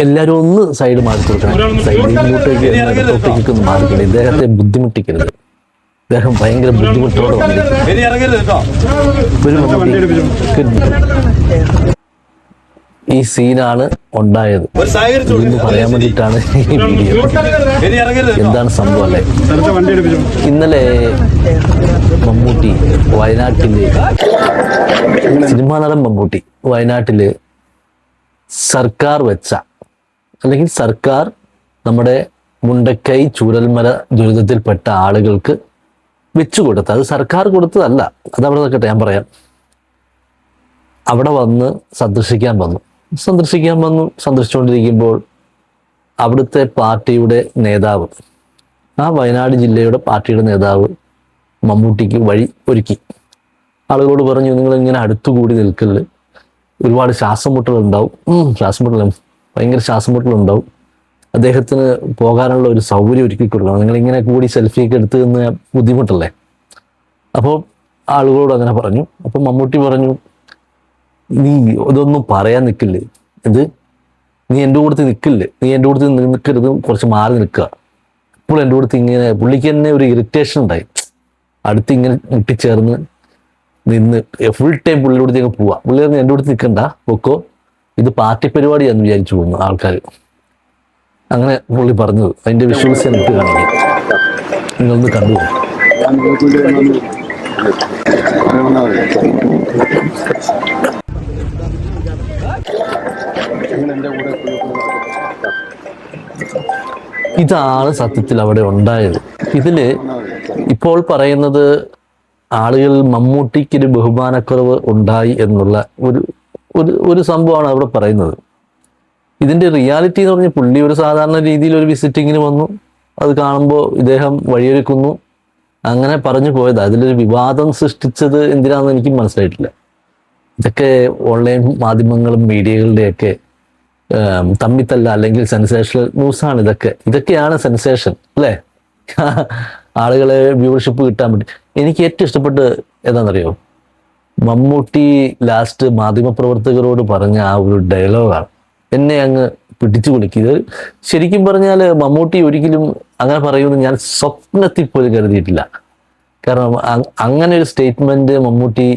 എല്ലാവരും ഒന്ന് സൈഡ് മാറി കൊടുക്കണം. സൈഡ് ഇങ്ങോട്ടേക്ക് ഇടത്തോട്ടേക്ക് ഒന്ന് മാറിക്കണം. ഇദ്ദേഹത്തെ ബുദ്ധിമുട്ടിക്കരുത്. ഇദ്ദേഹം ഭയങ്കര ബുദ്ധിമുട്ടോടെ ഈ സീനാണ് ഉണ്ടായത് എന്ന് പറയാൻ വേണ്ടിയിട്ടാണ് ഈ വീഡിയോ. എന്താണ് സംഭവം അല്ലേ? ഇന്നലെ മമ്മൂട്ടി വയനാട്ടില്, സിനിമാ നടൻ മമ്മൂട്ടി വയനാട്ടില് സർക്കാർ വെച്ച, അല്ലെങ്കിൽ സർക്കാർ നമ്മുടെ മുണ്ടക്കൈ ചൂരൽമല ദുരിതത്തിൽപ്പെട്ട ആളുകൾക്ക് വെച്ചു കൊടുത്ത, അത് സർക്കാർ കൊടുത്തതല്ല, അത് അവിടെ നിൽക്കട്ടെ, ഞാൻ പറയാം. അവിടെ വന്ന് സന്ദർശിക്കാൻ വന്നു. സന്ദർശിച്ചുകൊണ്ടിരിക്കുമ്പോൾ അവിടുത്തെ പാർട്ടിയുടെ നേതാവ്, ആ വയനാട് ജില്ലയുടെ പാർട്ടിയുടെ നേതാവ് മമ്മൂട്ടിക്ക് വഴി ഒരുക്കി. ആളുകളോട് പറഞ്ഞു, നിങ്ങളിങ്ങനെ അടുത്തുകൂടി നിൽക്കല്, ഒരുപാട് ശ്വാസം മുട്ടലുണ്ടാവും, ഭയങ്കര ശ്വാസം മുട്ടലുണ്ടാവും, അദ്ദേഹത്തിന് പോകാനുള്ള ഒരു സൗകര്യം ഒരുക്കി കൊടുക്കണം, നിങ്ങളിങ്ങനെ കൂടി സെൽഫിയൊക്കെ എടുത്ത് നിന്ന് ബുദ്ധിമുട്ടല്ലേ. അപ്പോൾ ആളുകളോട് അങ്ങനെ പറഞ്ഞു. അപ്പം മമ്മൂട്ടി പറഞ്ഞു, നീ ഇതൊന്നും പറയാൻ നിൽക്കില്ലേ, നീ എൻ്റെ കൂടത്ത് നിൽക്കരുത്, കുറച്ച് മാറി നിൽക്കുക. ഇപ്പോൾ എൻ്റെ കൂടത്ത് ഇങ്ങനെ, പുള്ളിക്ക് തന്നെ ഒരു ഇറിറ്റേഷൻ ഉണ്ടായി, അടുത്ത് ഇങ്ങനെ മുട്ടിച്ചേർന്ന് നിന്ന് ഫുൾ ടൈം പുള്ളിയുടെ അടുത്തേക്ക് പോവാ. പുള്ളി പറഞ്ഞു, എൻ്റെ അടുത്ത് നിൽക്കണ്ട, പൊക്കോ, ഇത് പാർട്ടി പരിപാടിയാന്ന് വിചാരിച്ചു പോകുന്നു ആൾക്കാർ. അങ്ങനെ പുള്ളി പറഞ്ഞത്. അതിൻ്റെ വിഷ്വൽസ് എനിക്ക് കാണിക്കാം, നിങ്ങളൊന്ന് കണ്ടു. ഇതാണ് സത്യത്തിൽ അവിടെ ഉണ്ടായത്. ഇതില് ഇപ്പോൾ പറയുന്നത് ആളുകൾ മമ്മൂട്ടിക്കൊരു ബഹുമാനക്കുറവ് ഉണ്ടായി എന്നുള്ള ഒരു സംഭവമാണ് അവിടെ പറയുന്നത്. ഇതിന്റെ റിയാലിറ്റി എന്ന് പറഞ്ഞാൽ, പുള്ളി ഒരു സാധാരണ രീതിയിൽ ഒരു വിസിറ്റിങ്ങിന് വന്നു, അത് കാണുമ്പോൾ ഇദ്ദേഹം വഴിയൊരുക്കുന്നു, അങ്ങനെ പറഞ്ഞു പോയതാ. അതിലൊരു വിവാദം സൃഷ്ടിച്ചത് എന്തിനാണെന്ന് എനിക്ക് മനസ്സിലായിട്ടില്ല. ഇതൊക്കെ ഓൺലൈൻ മാധ്യമങ്ങളും മീഡിയകളുടെയൊക്കെ തമ്മിത്തല്ല, അല്ലെങ്കിൽ സെൻസേഷണൽ ന്യൂസാണ്. ഇതൊക്കെയാണ് സെൻസേഷൻ അല്ലേ? ആളുകളെ വ്യൂവർഷിപ്പ് കിട്ടാൻ വേണ്ടി. എനിക്ക് ഏറ്റവും ഇഷ്ടപ്പെട്ട് എന്താണെന്നറിയോ, മമ്മൂട്ടി ലാസ്റ്റ് മാധ്യമപ്രവർത്തകരോട് പറഞ്ഞ ആ ഒരു ഡയലോഗാണ് എന്നെ അങ്ങ് പിടിച്ചു കുലുക്കിയത്. ശരിക്കും പറഞ്ഞാൽ മമ്മൂട്ടി ഒരിക്കലും അങ്ങനെ പറയുമെന്ന് ഞാൻ സ്വപ്നത്തിൽ പോലും കരുതിയിട്ടില്ല. കാരണം അങ്ങനെ ഒരു സ്റ്റേറ്റ്മെന്റ് മമ്മൂട്ടി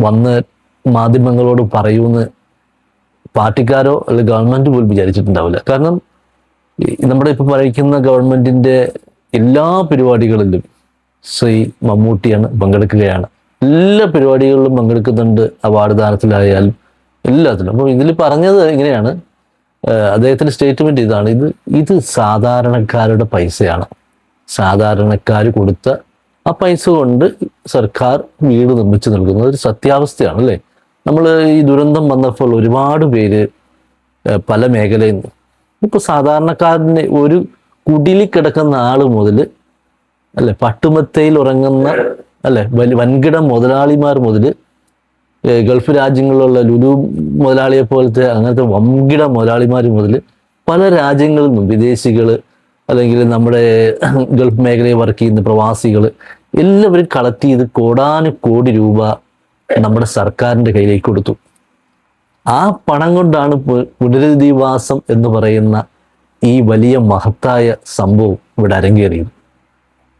വന്ന് മാധ്യമങ്ങളോട് പറയുമെന്ന് പാർട്ടിക്കാരോ അല്ലെങ്കിൽ ഗവൺമെന്റ് പോലും വിചാരിച്ചിട്ടുണ്ടാവില്ല. കാരണം നമ്മുടെ ഇപ്പോൾ ഭരിക്കുന്ന ഗവൺമെന്റിന്റെ എല്ലാ പരിപാടികളിലും ശ്രീ മമ്മൂട്ടിയാണ് പങ്കെടുക്കുകയാണ്. എല്ലാ പരിപാടികളിലും പങ്കെടുക്കുന്നുണ്ട്, അവാർഡ് ദാനത്തിലായാലും എല്ലാത്തിലും. അപ്പോൾ ഇതിൽ പറഞ്ഞത് ഇങ്ങനെയാണ്, അദ്ദേഹത്തിന്റെ സ്റ്റേറ്റ്മെന്റ് ഇതാണ്, ഇത് സാധാരണക്കാരുടെ പൈസയാണ്, സാധാരണക്കാർ കൊടുത്ത ആ പൈസ കൊണ്ട് സർക്കാർ വീട് നിർമ്മിച്ചു നൽകുന്നത് ഒരു സത്യാവസ്ഥയാണ് അല്ലേ? നമ്മൾ ഈ ദുരന്തം വന്നപ്പോൾ ഒരുപാട് പേര് പല മേഖലയിൽ നിന്ന്, ഇപ്പൊ സാധാരണക്കാരന് ഒരു കുടിലിൽ കിടക്കുന്ന ആള് മുതൽ അല്ലെ, പട്ടുമത്തയിൽ ഉറങ്ങുന്ന അല്ലെ വൻകിട മുതലാളിമാർ മുതൽ, ഗൾഫ് രാജ്യങ്ങളിലുള്ള ലുലു മുതലാളിയെ പോലത്തെ അങ്ങനത്തെ വൻകിട മുതലാളിമാർ മുതൽ പല രാജ്യങ്ങളിൽ നിന്നും വിദേശികൾ, അല്ലെങ്കിൽ നമ്മുടെ ഗൾഫ് മേഖലയിൽ വർക്ക് ചെയ്യുന്ന പ്രവാസികൾ എല്ലാവരും കളക്ട് ചെയ്ത് കോടാനുകോടി രൂപ നമ്മുടെ സർക്കാരിൻ്റെ കയ്യിലേക്ക് കൊടുത്തു. ആ പണം കൊണ്ടാണ് പുനരധിവാസം എന്ന് പറയുന്ന ഈ വലിയ മഹത്തായ സംഭവം ഇവിടെ അരങ്ങേറിയത്.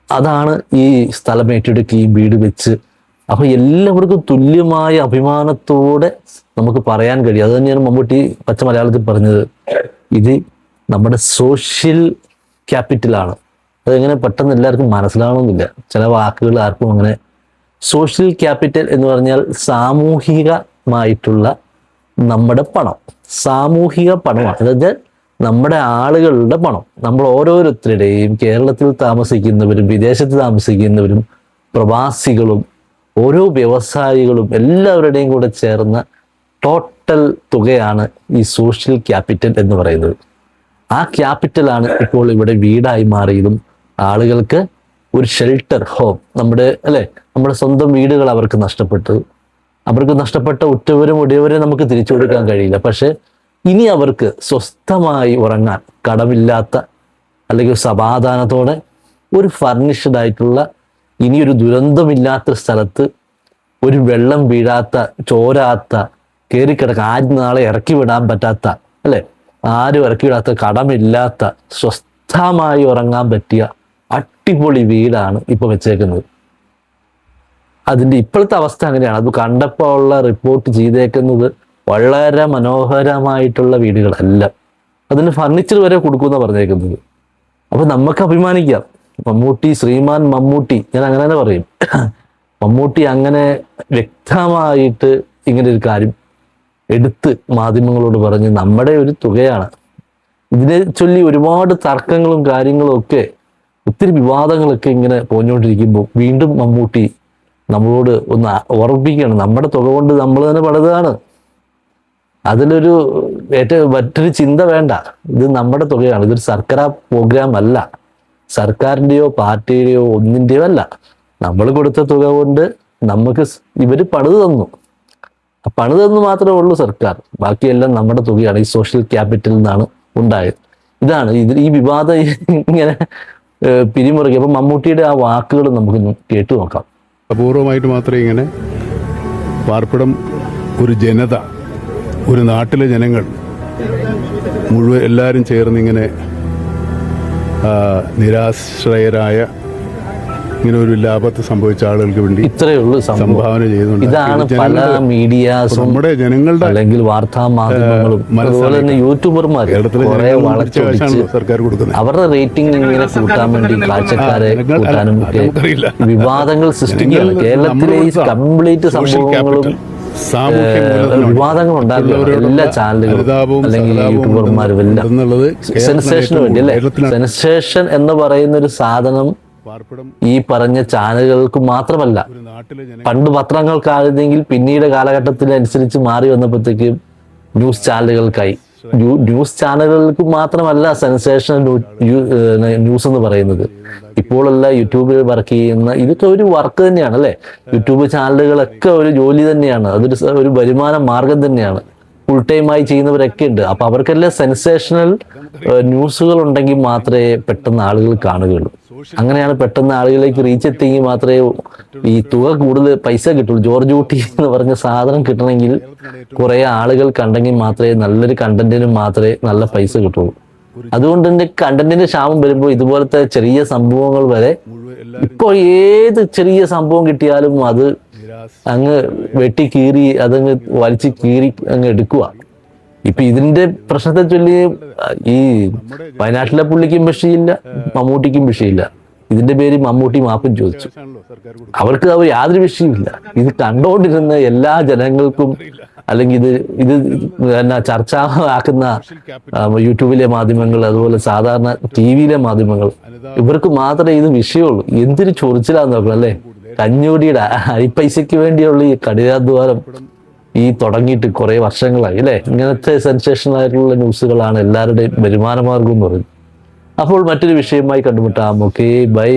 അതാണ് ഈ സ്ഥലം ഏറ്റെടുക്കി വീട് വെച്ച്. അപ്പൊ എല്ലാവർക്കും തുല്യമായ അഭിമാനത്തോടെ നമുക്ക് പറയാൻ കഴിയും. അത് തന്നെയാണ് മമ്മൂട്ടി പച്ച മലയാളത്തിൽ പറഞ്ഞത്, ഇത് നമ്മുടെ സോഷ്യൽ ക്യാപിറ്റലാണ്. അതെങ്ങനെ പെട്ടെന്ന് എല്ലാവർക്കും മനസ്സിലാവണമെന്നില്ല, ചില വാക്കുകൾ ആർക്കും അങ്ങനെ. സോഷ്യൽ ക്യാപിറ്റൽ എന്ന് പറഞ്ഞാൽ സാമൂഹികമായിട്ടുള്ള നമ്മുടെ പണം, സാമൂഹിക പണമാണ്. അതായത് നമ്മുടെ ആളുകളുടെ പണം, നമ്മൾ ഓരോരുത്തരുടെയും, കേരളത്തിൽ താമസിക്കുന്നവരും വിദേശത്ത് താമസിക്കുന്നവരും പ്രവാസികളും ഓരോ വ്യവസായികളും എല്ലാവരുടെയും കൂടെ ചേർന്ന ടോട്ടൽ തുകയാണ് ഈ സോഷ്യൽ ക്യാപിറ്റൽ എന്ന് പറയുന്നത്. ആ ക്യാപിറ്റലാണ് ഇപ്പോൾ ഇവിടെ വീടായി മാറിയതും ആളുകൾക്ക് ഒരു ഷെൽട്ടർ ഹോം, നമ്മുടെ സ്വന്തം വീടുകൾ അവർക്ക് നഷ്ടപ്പെട്ട ഉറ്റവരും ഉടയവരെ നമുക്ക് തിരിച്ചു കൊടുക്കാൻ കഴിയില്ല. പക്ഷെ ഇനി അവർക്ക് സ്വസ്ഥമായി ഉറങ്ങാൻ, കടമില്ലാത്ത അല്ലെങ്കിൽ സമാധാനത്തോടെ ഒരു ഫർണിഷ്ഡ് ആയിട്ടുള്ള, ഇനിയൊരു ദുരന്തമില്ലാത്ത സ്ഥലത്ത്, ഒരു വെള്ളം വീഴാത്ത, ചോരാത്ത, കയറിക്കിടക്കാൻ, ആദ്യ നാളെ ഇറക്കി വിടാൻ പറ്റാത്ത ആരും ഇറക്കിയിടാത്ത, കടമില്ലാത്ത, സ്വസ്ഥമായി ഉറങ്ങാൻ പറ്റിയ അടിപൊളി വീടാണ് ഇപ്പൊ വെച്ചേക്കുന്നത്. അതിന്റെ ഇപ്പോഴത്തെ അവസ്ഥ അങ്ങനെയാണ്. അത് കണ്ടപ്പോൾ ഉള്ള റിപ്പോർട്ട് ചെയ്തേക്കുന്നത് വളരെ മനോഹരമായിട്ടുള്ള വീടുകളല്ല, അതിന് ഫർണിച്ചർ വരെ കൊടുക്കുമെന്ന് പറഞ്ഞേക്കുന്നത്. അപ്പൊ നമുക്ക് അഭിമാനിക്കാം, മമ്മൂട്ടി, ശ്രീമാൻ മമ്മൂട്ടി, ഞാൻ അങ്ങനെ തന്നെ പറയും, മമ്മൂട്ടി അങ്ങനെ വ്യക്തമായിട്ട് ഇങ്ങനെ ഒരു കാര്യം എടുത്ത് മാധ്യമങ്ങളോട് പറഞ്ഞ് നമ്മുടെ ഒരു തുകയാണ്. ഇതിനെ ചൊല്ലി ഒരുപാട് തർക്കങ്ങളും കാര്യങ്ങളും ഒക്കെ, ഒത്തിരി വിവാദങ്ങളൊക്കെ ഇങ്ങനെ പോഞ്ഞുകൊണ്ടിരിക്കുമ്പോൾ വീണ്ടും മമ്മൂട്ടി നമ്മളോട് ഒന്ന് ഓർമ്മിപ്പിക്കുകയാണ്, നമ്മുടെ തുക കൊണ്ട് നമ്മൾ തന്നെ പണിതാണ്. അതിലൊരു മറ്റൊരു ചിന്ത വേണ്ട, ഇത് നമ്മുടെ തുകയാണ്, ഇതൊരു സർക്കാർ പ്രോഗ്രാം അല്ല, സർക്കാരിൻ്റെയോ പാർട്ടിയുടെയോ ഒന്നിൻ്റെയോ അല്ല. നമ്മൾ കൊടുത്ത തുക കൊണ്ട് നമുക്ക് ഇവർ പണിത് തന്നു, പണിത് തന്നു മാത്രമേ ഉള്ളൂ സർക്കാർ, ബാക്കിയെല്ലാം നമ്മുടെ തുകയാണ്, ഈ സോഷ്യൽ ക്യാപിറ്റലിൽ നിന്നാണ് ഉണ്ടായത്. ഇതാണ് ഈ വിവാദം ഇങ്ങനെ പിരിമുറുക്കി. അപ്പം മമ്മൂട്ടിയുടെ ആ വാക്കുകൾ നമുക്ക് കേട്ടു നോക്കാം. അപൂർവമായിട്ട് മാത്രമേ ഇങ്ങനെ പാർപ്പിടം ഒരു ജനത, ഒരു നാട്ടിലെ ജനങ്ങൾ മുഴുവൻ എല്ലാവരും ചേർന്നിങ്ങനെ നിരാശ്രയരായ ഇങ്ങനെ ഒരു ലാഭത്ത് സംഭവിച്ച ആളുകൾക്ക് വേണ്ടി ഇത്രയേ ഉള്ളൂ സംഭാവന ചെയ്യുന്നുണ്ട്. ഇതാണ് പല മീഡിയാസും നമ്മുടെ ജനങ്ങളുടെ അല്ലെങ്കിൽ വാർത്താ മാധ്യമങ്ങളും അതുപോലെ തന്നെ യൂട്യൂബർമാർ സർക്കാർ കൊടുക്കുന്നത് അവരുടെ റേറ്റിംഗ് ഇങ്ങനെ കൂട്ടാൻ വേണ്ടി കാഴ്ചക്കാരെ കൂട്ടാനും ഒക്കെ വിവാദങ്ങൾ സൃഷ്ടിക്കുകയാണ്. കേരളത്തിലെ ഈ കംപ്ലീറ്റ് സംഭവങ്ങളും വിവാദങ്ങൾ ഉണ്ടാകുന്ന എല്ലാ ചാനലുകളും അല്ലെങ്കിൽ യൂട്യൂബർമാരും എല്ലാം സെൻസേഷന് വേണ്ടി അല്ലേ, സെൻസേഷൻ എന്ന് പറയുന്ന ഒരു സാധനം ഈ പറഞ്ഞ ചാനലുകൾക്ക് മാത്രമല്ല, പണ്ട് പത്രങ്ങൾക്കായിരുന്നെങ്കിൽ പിന്നീട് കാലഘട്ടത്തിനനുസരിച്ച് മാറി വന്നപ്പോഴത്തേക്കും ന്യൂസ് ചാനലുകൾക്കായി. ന്യൂസ് ചാനലുകൾക്ക് മാത്രമല്ല സെൻസേഷണൽ ന്യൂസ് എന്ന് പറയുന്നത്. ഇപ്പോഴല്ല യൂട്യൂബിൽ വർക്ക് ചെയ്യുന്ന ഇതൊക്കെ ഒരു വർക്ക് തന്നെയാണ് അല്ലേ, യൂട്യൂബ് ചാനലുകളൊക്കെ ഒരു ജോലി തന്നെയാണ്, അതൊരു വരുമാന മാർഗം തന്നെയാണ്, ഫുൾ ടൈമായി ചെയ്യുന്നവരൊക്കെ ഉണ്ട്. അപ്പൊ അവർക്കെല്ലാം സെൻസേഷണൽ ന്യൂസുകൾ ഉണ്ടെങ്കിൽ മാത്രമേ പെട്ടെന്ന് ആളുകൾ കാണുകയുള്ളൂ. അങ്ങനെയാണ് പെട്ടെന്ന് ആളുകളിലേക്ക് റീച്ച് എത്തിയെങ്കിൽ മാത്രമേ ഈ തുക കൂടുതൽ പൈസ കിട്ടുള്ളൂ. ജോർജ് കുട്ടി എന്ന് പറഞ്ഞ സാധനം കിട്ടണമെങ്കിൽ കുറെ ആളുകൾ കണ്ടെങ്കിൽ മാത്രമേ, നല്ലൊരു കണ്ടന്റിന് മാത്രമേ നല്ല പൈസ കിട്ടുള്ളൂ. അതുകൊണ്ട് തന്നെ കണ്ടന്റിന്റെ ക്ഷാമം വരുമ്പോൾ ഇതുപോലത്തെ ചെറിയ സംഭവങ്ങൾ വരെ ഇപ്പോൾ ഏത് ചെറിയ സംഭവം കിട്ടിയാലും അത് അങ്ങ് വെട്ടി കീറി അതങ്ങ് വലിച്ച് കീറി അങ്ങ് എടുക്കുക. ഇപ്പൊ ഇതിന്റെ പ്രശ്നത്തെ ചൊല്ലി ഈ വയനാട്ടിലെ പുള്ളിക്കും വിഷയമില്ല, മമ്മൂട്ടിക്കും വിഷയമില്ല. ഇതിന്റെ പേര് മമ്മൂട്ടി മാപ്പും ചോദിച്ചു. അവർക്ക് യാതൊരു വിഷയമില്ല. ഇത് കണ്ടുകൊണ്ടിരുന്ന എല്ലാ ജനങ്ങൾക്കും അല്ലെങ്കിൽ ഇത് എന്നാ ചർച്ച ആക്കുന്ന യൂട്യൂബിലെ മാധ്യമങ്ങൾ, അതുപോലെ സാധാരണ TV-യിലെ മാധ്യമങ്ങൾ, ഇവർക്ക് മാത്രമേ ഇത് വിഷയമുള്ളൂ. എന്തൊരു ചൊറിച്ചിലാന്ന് നോക്കണം അല്ലേ. കഞ്ഞൂടിയുടെ അരിപ്പൈസയ്ക്ക് വേണ്ടിയുള്ള ഈ കഠിനാധ്വാനം ഈ തുടങ്ങിയിട്ട് കുറെ വർഷങ്ങളായി അല്ലേ. ഇങ്ങനത്തെ സെൻസേഷണൽ ആയിട്ടുള്ള ന്യൂസുകളാണ് എല്ലാവരുടെയും വരുമാനമാർഗം എന്ന് പറയുന്നത്. അപ്പോൾ മറ്റൊരു വിഷയമായി കണ്ടുമുട്ടാം. Okay, by.